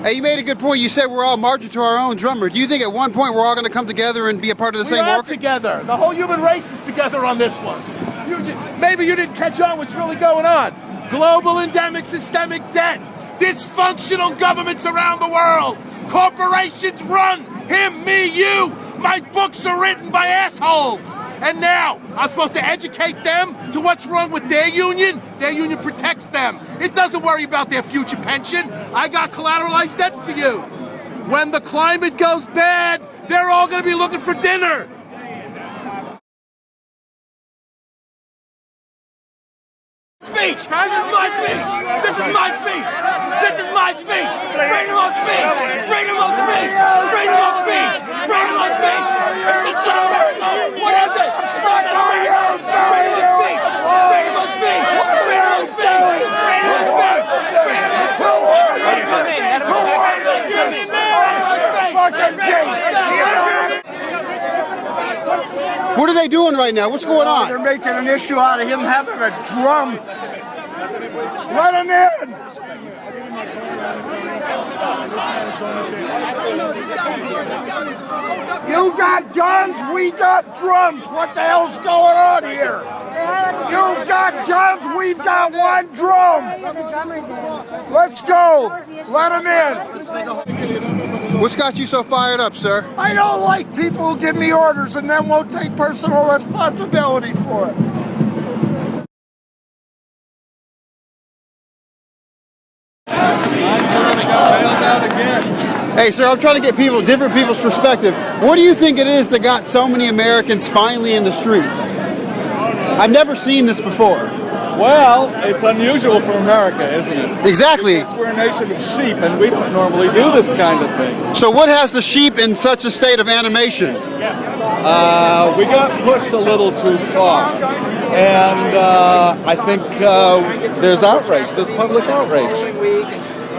Hey, you made a good point. You said we're all marching to our own drummer. Do you think at one point we're all going to come together and be a part of the same orchestra? We are together. The whole human race is together on this one. Maybe you didn't catch on what's really going on. Global endemic systemic debt. Dysfunctional governments around the world. Corporations run him, me, you. My books are written by assholes. And now, I'm supposed to educate them to what's wrong with their union? Their union protects them. It doesn't worry about their future pension. I got collateralized debt for you. When the climate goes bad, they're all going to be looking for dinner. Speech! This is my speech! This is my speech! This is my speech! Freedom of speech! Freedom of speech! Freedom of speech! Freedom of speech! It's not America! What is this? It's not America! Freedom of speech! Freedom of speech! Freedom of speech! Freedom of speech! Freedom of What are they doing right now? What's going on? They're making an issue out of him having a drum. Let him in! You got guns, we got drums. What the hell's going on here? You've got guns, we've got one drum. Let's go. Let him in. What's got you so fired up, sir? I don't like people who give me orders and then won't take personal responsibility for it. Hey, sir, I'm trying to get different people's perspective. What do you think it is that got so many Americans finally in the streets? I've never seen this before. Well, it's unusual for America, isn't it? Exactly. Because we're a nation of sheep, and we don't normally do this kind of thing. So what has the sheep in such a state of animation? We got pushed a little too far, and I think there's outrage. There's public outrage.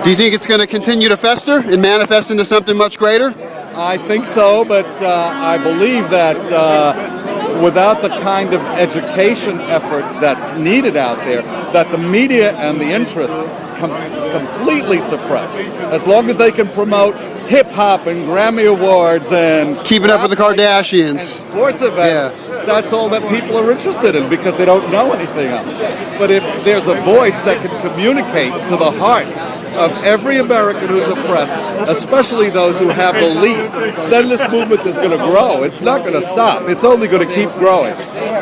Do you think it's going to continue to fester and manifest into something much greater? I think so, but I believe that without the kind of education effort that's needed out there, that the media and the interests completely suppress. As long as they can promote hip-hop and Grammy Awards and keeping up with the Kardashians and sports events, that's all that people are interested in because they don't know anything else. But if there's a voice that can communicate to the heart of every American who's oppressed, especially those who have the least, then this movement is going to grow. It's not going to stop. It's only going to keep growing.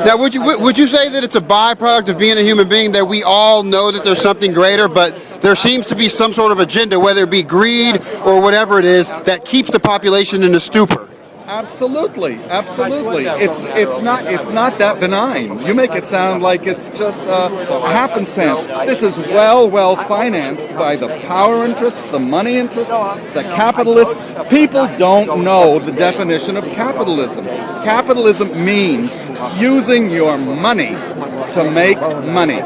Now, would you say that it's a byproduct of being a human being that we all know that there's something greater, but there seems to be some sort of agenda, whether it be greed or whatever it is, that keeps the population in a stupor? Absolutely, absolutely. It's not that benign. You make it sound like it's just a happenstance. This is well financed by the power interests, the money interests, the capitalists. People don't know the definition of capitalism. Capitalism means using your money to make money.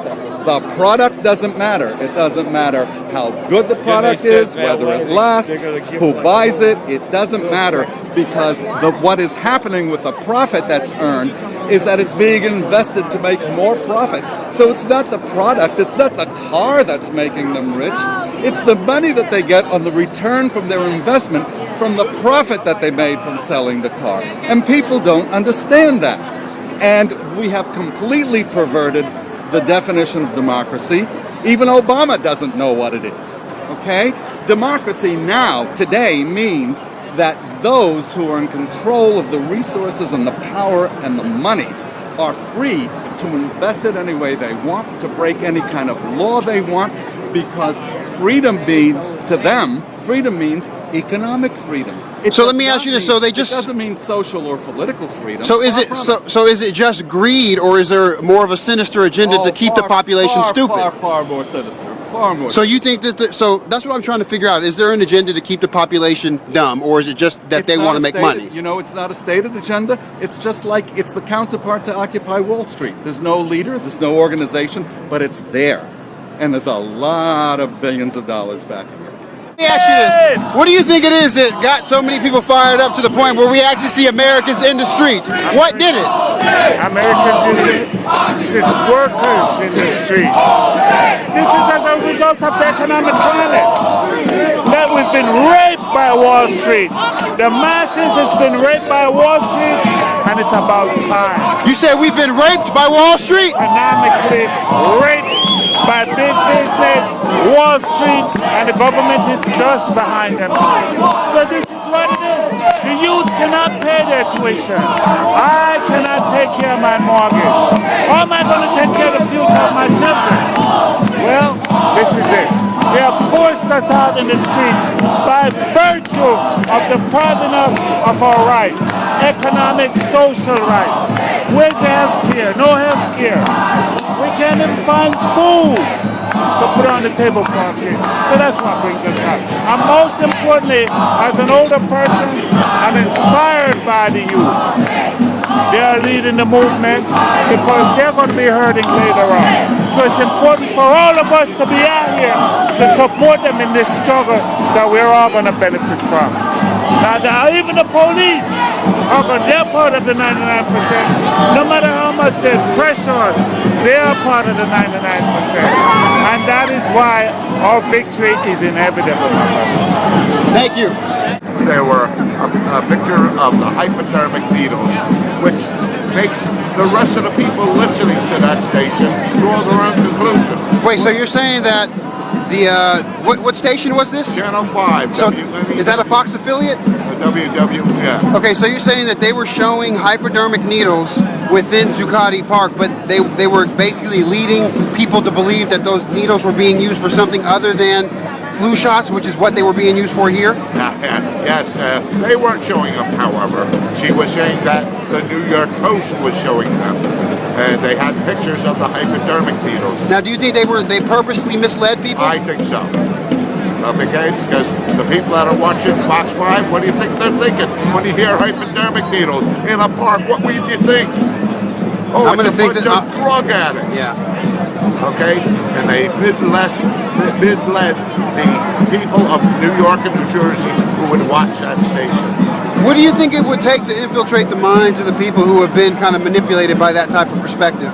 The product doesn't matter. It doesn't matter how good the product is, whether it lasts, who buys it. It doesn't matter because what is happening with the profit that's earned is that it's being invested to make more profit. So it's not the product, it's not the car that's making them rich. It's the money that they get on the return from their investment from the profit that they made from selling the car. And people don't understand that. And we have completely perverted the definition of democracy. Even Obama doesn't know what it is. Okay? Democracy now, today, means that those who are in control of the resources and the power and the money are free to invest it any way they want, to break any kind of law they want, because freedom means, to them, freedom means economic freedom. So let me ask you this: so they just it doesn't mean social or political freedom. So is it so is it just greed, or is there more of a sinister agenda to keep the population stupid? Far more sinister. Far more. So you think that? So that's what I'm trying to figure out. Is there an agenda to keep the population dumb, or is it just that they want to make money? You know, it's not a stated agenda. It's just like it's the counterpart to Occupy Wall Street. There's no leader. There's no organization, but it's there, and there's a lot of billions of dollars backing it. Let me ask you this. What do you think it is that got so many people fired up to the point where we actually see Americans in the streets? What did it? Americans is workers in the street. This is as a result of the economic climate that we've been raped by Wall Street. The masses has been raped by Wall Street, and it's about time. You said we've been raped by Wall Street? Economically raped by big business, Wall Street, and the government is just behind them. So this is what it is. The youth cannot pay their tuition. I cannot take care of my mortgage. How am I going to take care of the future of my children? Well, this is it. They have forced us out in the street by virtue of depriving us of our rights, economic, social rights. Where's the health care? No health care. We can't even find food to put on the table for our kids. So that's what brings us up. And most importantly, as an older person, I'm inspired by the youth. They are leading the movement because they're going to be hurting later on. So it's important for all of us to be out here to support them in this struggle that we're all going to benefit from. Now, even the police, they're part of the 99%. No matter how much they pressure us, they are part of the 99%. And that is why our victory is inevitable. Thank you. There were a picture of the hypodermic needles, which makes the rest of the people listening to that station draw their own conclusion. Wait, so you're saying that the what station was this? Channel 5. So is that a Fox affiliate? Yeah. Okay, so you're saying that they were showing hypodermic needles within Zuccotti Park, but they were basically leading people to believe that those needles were being used for something other than flu shots, which is what they were being used for here? Yes, they weren't showing them, however. She was saying that the New York Post was showing them. And they had pictures of the hypodermic needles. Now, do you think they purposely misled people? I think so. Okay, because the people that are watching Fox 5, what do you think they're thinking when you hear hypodermic needles in a park? What would you think? Oh, I'm it's gonna a think bunch of drug addicts. Yeah. Okay, and they misled the people of New York and New Jersey who would watch that station. What do you think it would take to infiltrate the minds of the people who have been kind of manipulated by that type of perspective?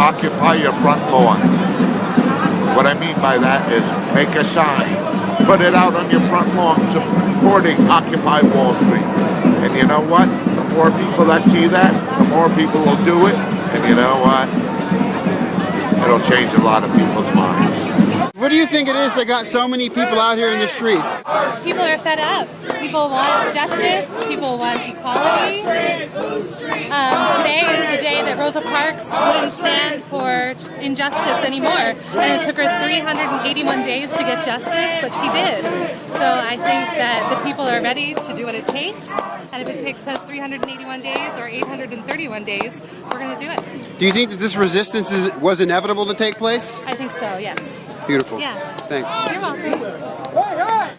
Occupy your front lawn. What I mean by that is make a sign, put it out on your front lawn supporting Occupy Wall Street. And you know what? The more people that see that, the more people will do it. And you know what? It'll change a lot of people's minds. What do you think it is that got so many people out here in the streets? People are fed up. People want justice. People want equality. Today is the day that Rosa Parks wouldn't stand for injustice anymore. And it took her 381 days to get justice, but she did. So I think that the people are ready to do what it takes. And if it takes us 381 days or 831 days, we're going to do it. Do you think that this resistance was inevitable to take place? I think so, yes. Beautiful. Yeah. Thanks. You're welcome.